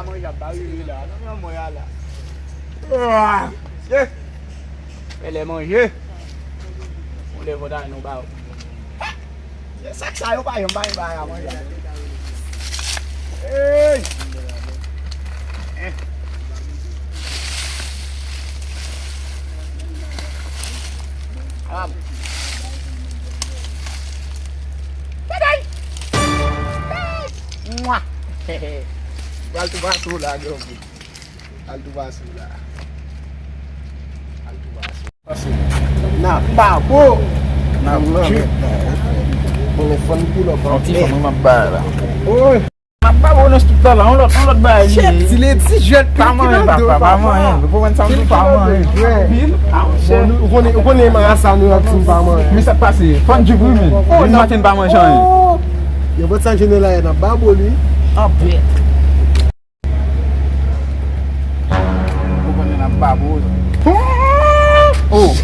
à moi j'ai pas eu là. Non moi là. Elle est mangée. On les voit dans nos bas. C'est ça que ça yo pas yo pas à moi. Hey. Mwah. Altu basu lah gobi. Altu basu lah. Altu basu. Na babo. Na chip. Telefone pula bro. Ti fami mabala. Oi. Mababa on hospital on lot ba yi. Chef, il est si jeune Pa man papa, pa man. Before when something pa man. On connaît ma ça nous active pa man. Mi sa passe. Fan du bruit. Une matin pa man chan. Yo bote san jene la na babo li. Ah bé. Ko konen na babo. Oh.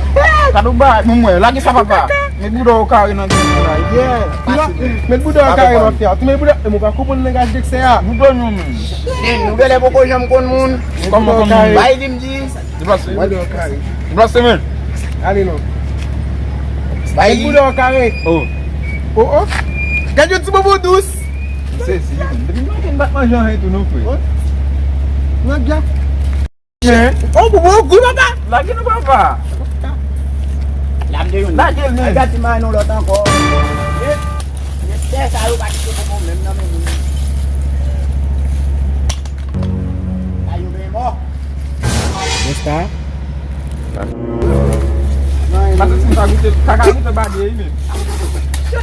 Kadu ba mwe lagi sa papa. Me budo ka ina tena. Yeah. Me budo ka ina tia. Tu me budo e mo ba ko pon negaj dek se ya. Budo nyum. Nou bele boko jam kon moun. Comme Bay dim ji. Dibrase. Budo ka. Dibrase men. Ali no. Bay Bay budo ka. Oh. Oh. Gajo tu bobo douce. C'est si. Depuis matin ba manger tout non fait. Na bien. Oh bobo gou papa. Lagi no papa. Lagi men. Gati man nou lot anko. Yes, sa yo ba ki bobo même nan men. Ayo be mo. Está? Mas assim tá muito cagar muito bade aí, men.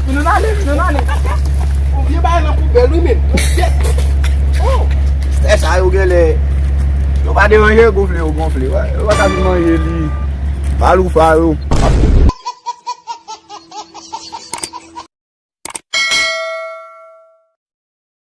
Não ale. O vie ba nan poubelle oui men. Oh. C'est ça yo gele. Yo ba de manger gonfler. Ouais, yo ba ka manger li. Falou fa yo.